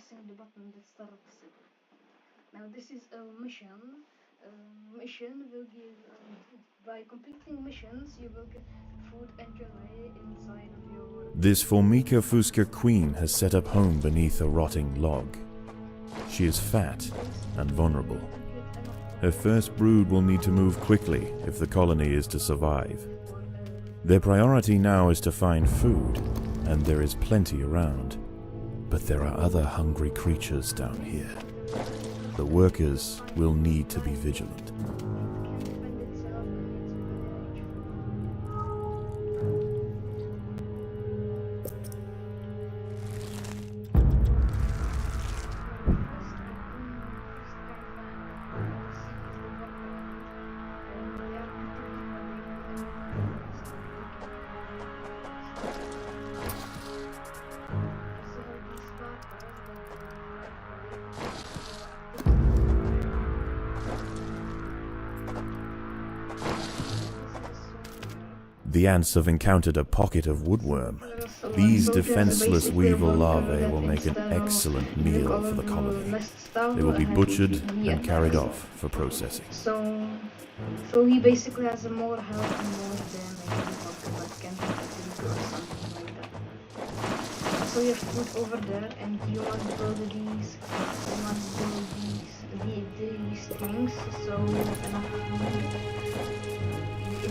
pressing the button that starts it. Now this is a mission. Mission will give, by completing missions, you will get food and joy inside of your... This Formica fusca queen has set up home beneath a rotting log. She is fat and vulnerable. Her first brood will need to move quickly if the colony is to survive. Their priority now is to find food, and there is plenty around. But there are other hungry creatures down here. The workers will need to be vigilant. The ants have encountered a pocket of woodworm. These defenseless weevil larvae will make an excellent meal for the colony. They will be butchered and carried off for processing. So he basically has more health and more damage, but can or something like that. So you have food over there, and you must build these things, so you have enough food.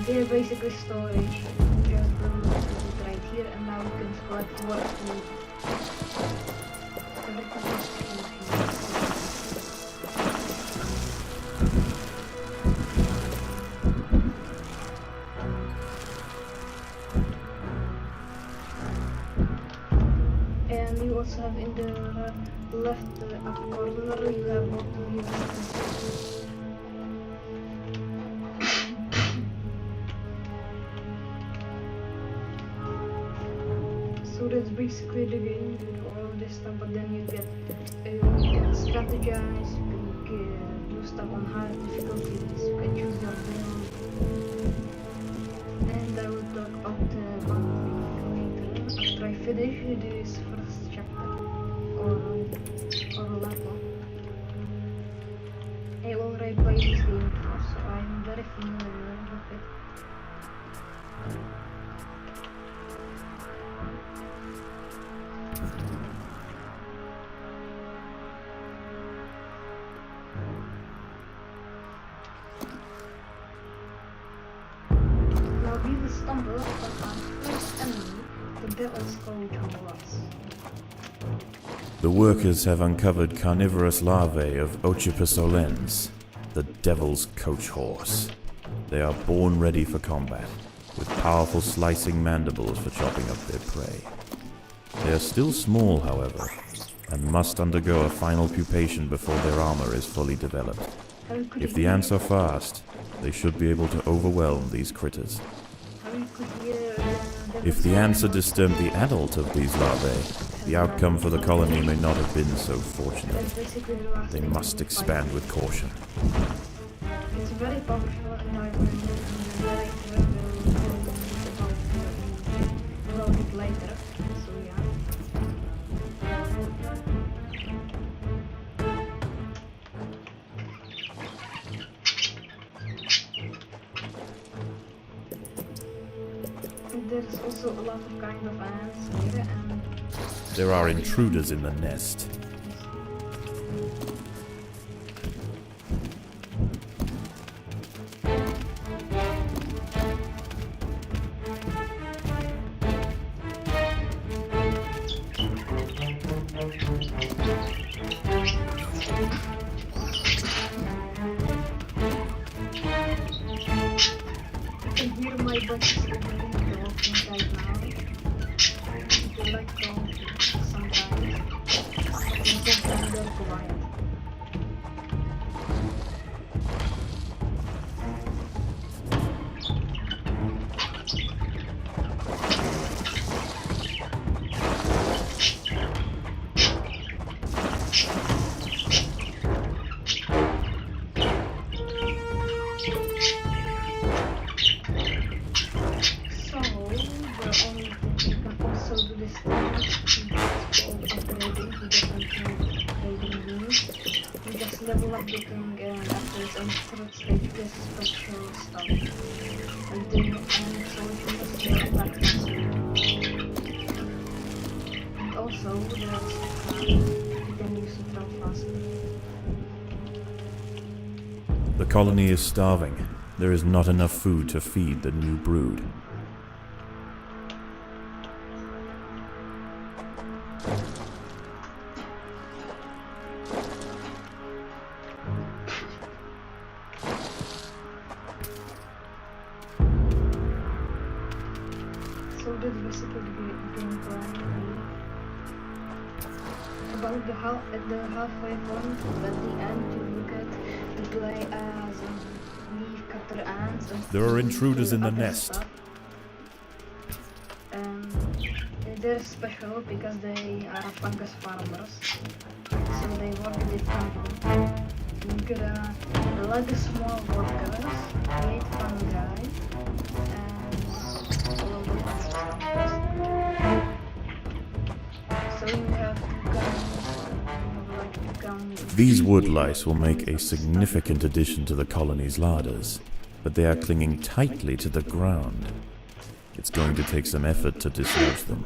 They're basically storage. You just build it right here, and now you can collect more food. Everything is food here. And you also have in the left up corner, you have what we have. So that's basically the game. You do all of this stuff, but then you can strategize, you can do stuff on hard difficulties, you can choose your build. And I will talk about one thing later, after I finish this first chapter, or level. I already played this game before, so I'm very familiar with it. Now we will stumble upon our first enemy, the devil's coach horse. The workers have uncovered carnivorous larvae of Ochiposolens, the devil's coach horse. They are born ready for combat, with powerful slicing mandibles for chopping up their prey. They are still small, however, and must undergo a final pupation before their armor is fully developed. If the ants are fast, they should be able to overwhelm these critters. If the ants had disturbed the adult of these larvae, the outcome for the colony may not have been so fortunate. They must expand with caution. It's very powerful, and I will about it later. So yeah. There's also a lot of kind of ants here, and there are intruders in the nest. you can hear my buttons right now. If you like sometimes, you just can go quiet. So, you can also do this thing, it's called upgrading, you just need to develop looking and after its own separate stage with special stuff. And so it can just attack faster. And also there's you can use it travel faster. The colony is starving. There is not enough food to feed the new brood. So that's basically the game plan. About the halfway point, at the end you look at the play as leaf cutter ants. There are intruders in the nest. They're special because they are fungus farmers, so they work differently. You gotta like small workers, create fungi, and all of the so you have to come. These wood lice will make a significant addition to the colony's larders, but they are clinging tightly to the ground. It's going to take some effort to dislodge them.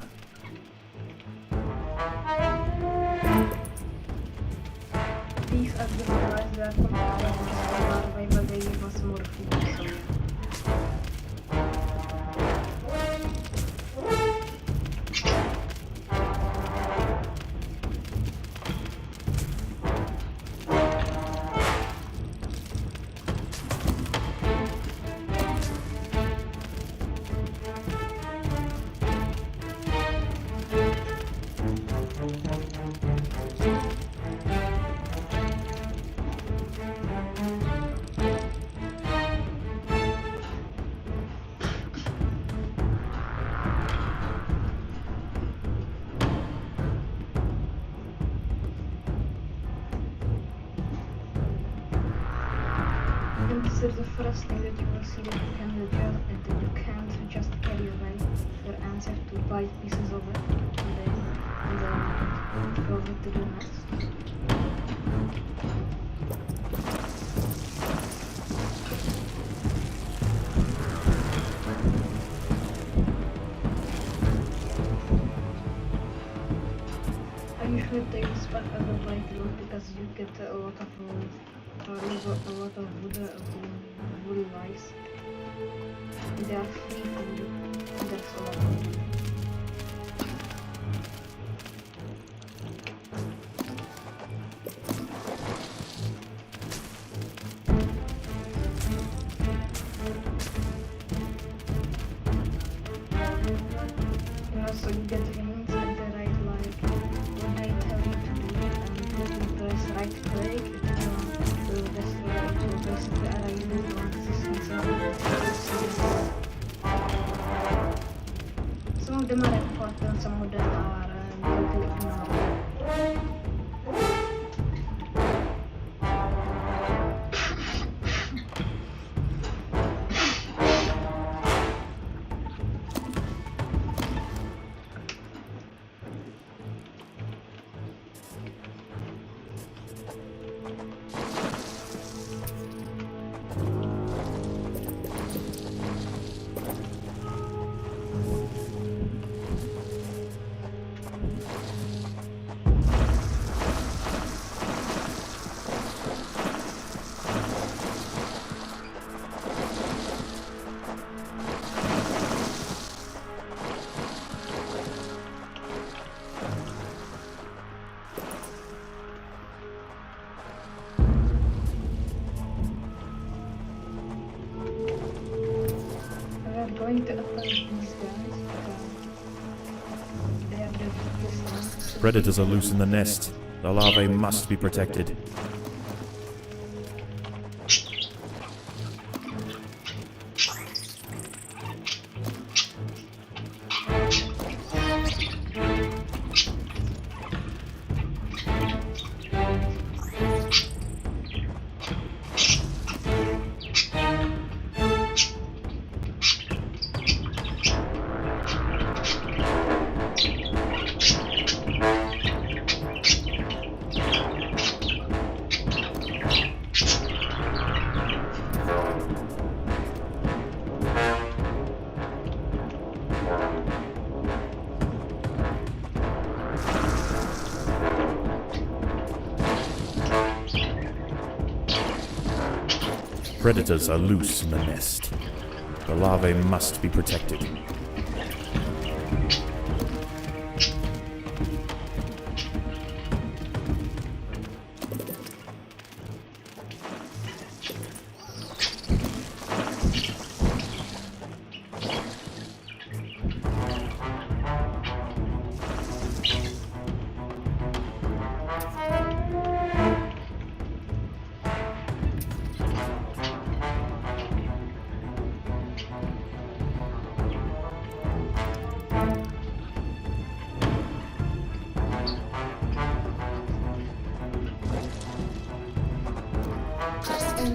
These are the lice that come out of the larvae, but they give us more food, so yeah. And this is the first thing that you will see that you can't just carry away. Your ants have to bite pieces of it and then go with the nest. I usually take this back as a bite load because you get a lot of wood. Wood lice. They are free food. That's all. So you get hints at the right like when I tell you to do it and you press right click, basically arrange the existence of some of them are important, some of them are totally ignored. Going to attack these guys because they have the distance. Predators are loose in the nest. The larvae must be protected. Predators are loose in the nest. The larvae must be protected.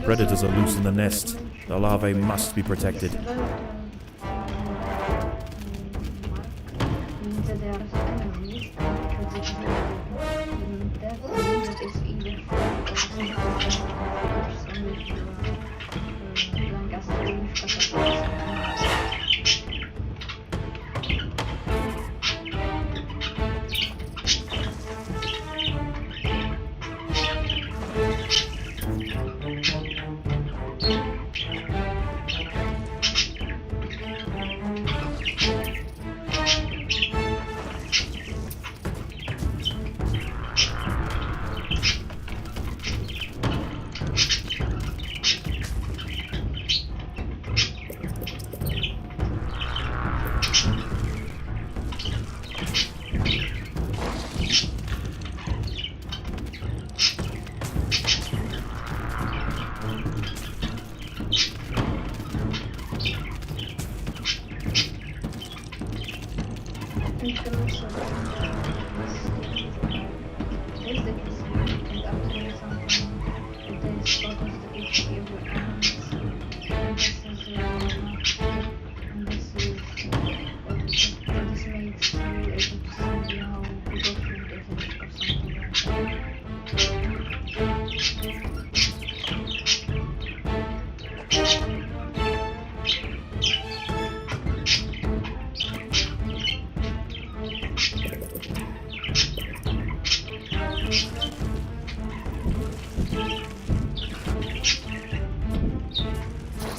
Predators are loose in the nest. The larvae must be protected.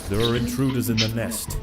There are intruders in the nest.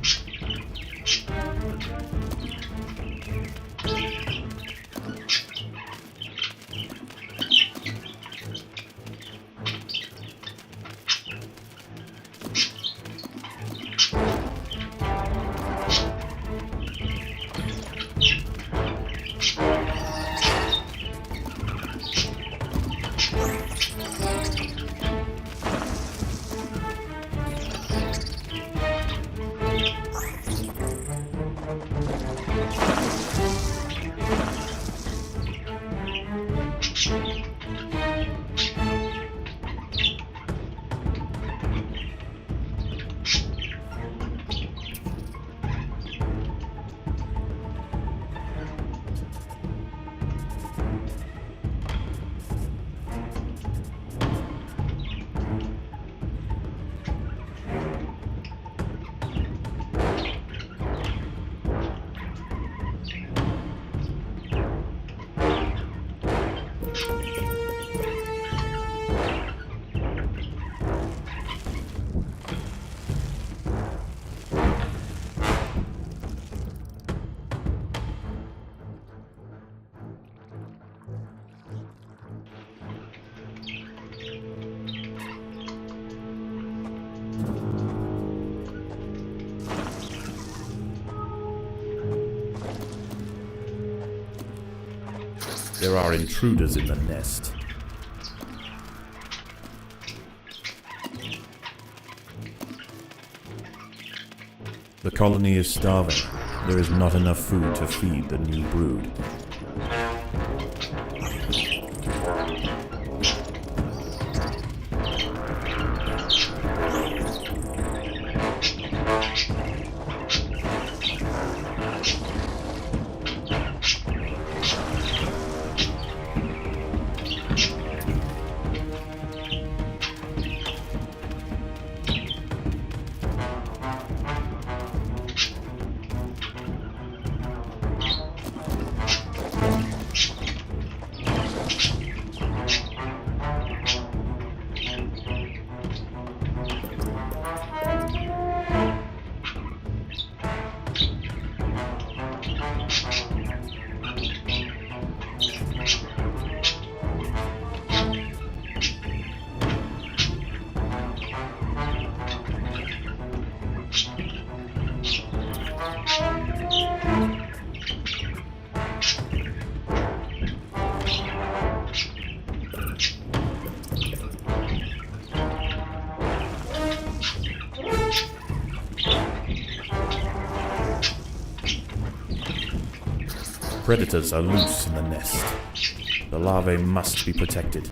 There are intruders in the nest. The colony is starving. There is not enough food to feed the new brood. Predators are loose in the nest. The larvae must be protected.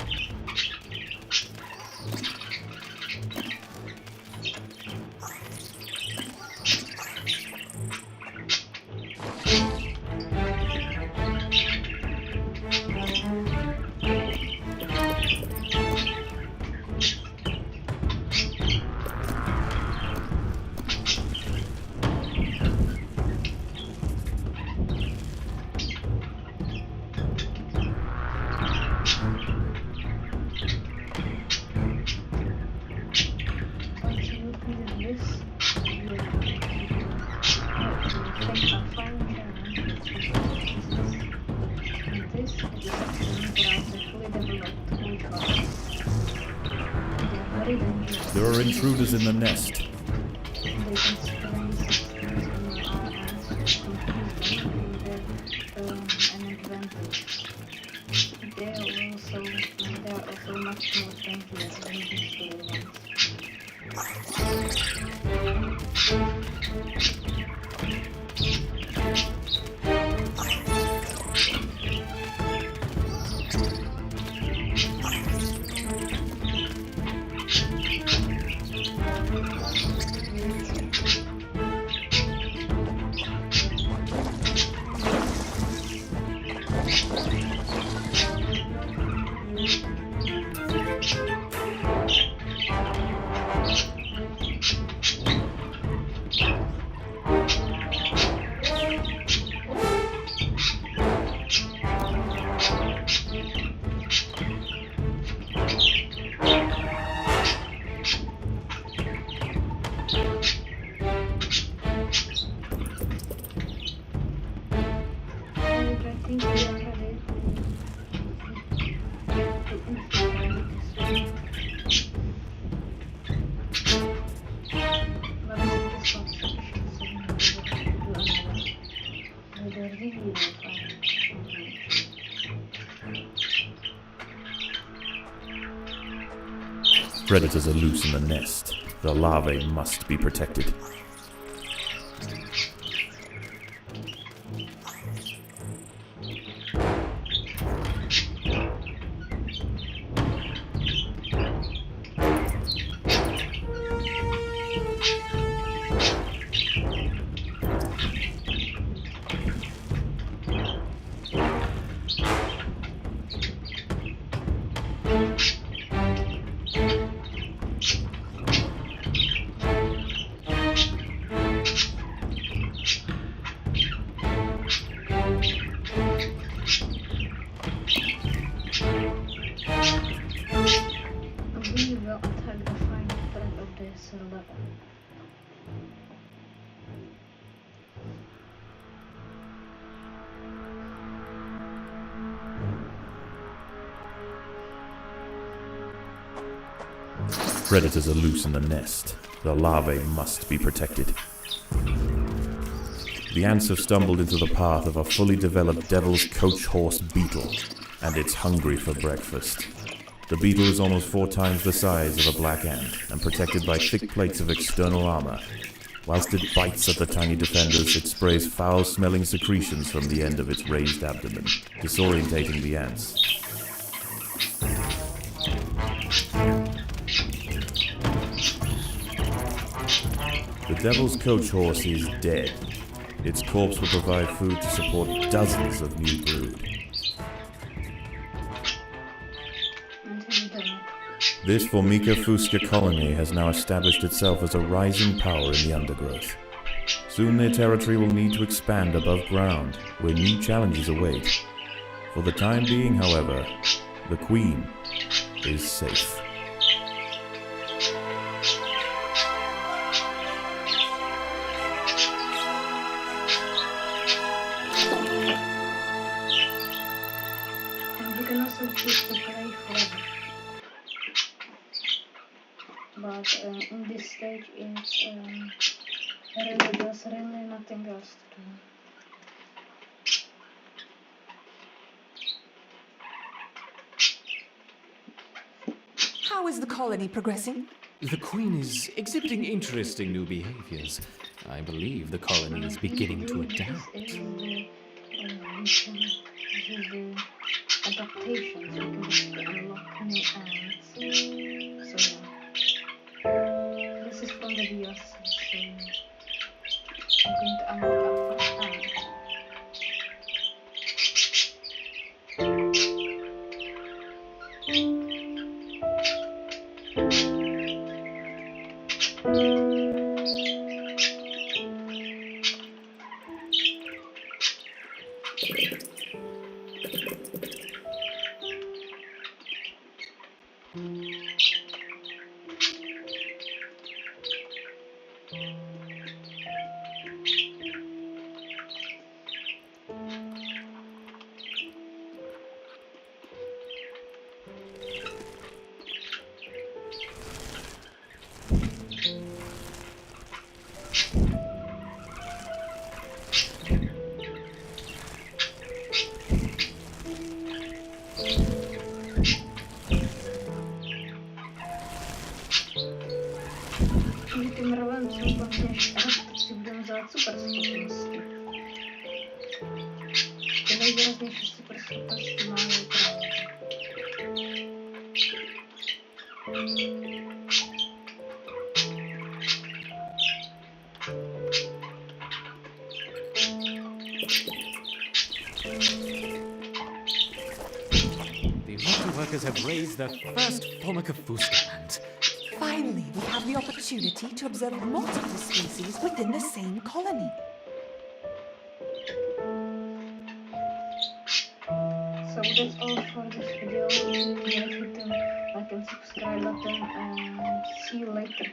There are intruders in the nest. They are also much more friendly than these Predators are loose in the nest. The larvae must be protected. Predators are loose in the nest. The larvae must be protected. The ants have stumbled into the path of a fully developed devil's coach horse beetle, and it's hungry for breakfast. The beetle is almost 4 times the size of a black ant and protected by thick plates of external armor. Whilst it bites at the tiny defenders, it sprays foul-smelling secretions from the end of its raised abdomen, disorientating the ants. The devil's coach horse is dead. Its corpse will provide food to support dozens of new brood. This Formica fusca colony has now established itself as a rising power in the undergrowth. Soon their territory will need to expand above ground, where new challenges await. For the time being, however, the queen is safe. And you can also choose to play forever. But in this stage, there's really nothing else to do. How is the colony progressing? The Queen is exhibiting interesting new behaviors. I believe the colony is beginning to adapt. we can do the adaptations. We can just unlock new ants. So yeah, this is from the DLC. So I'm going to unlock a first ant. Этим рванцем все будем называть суперспособности. Это наивероятнейшие суперспособности на экране. The water workers have raised their first Formica-Fusta ant. Finally, we have the opportunity to observe multiple species within the same colony. So that's all for this video. Hit the like and subscribe button and see you later.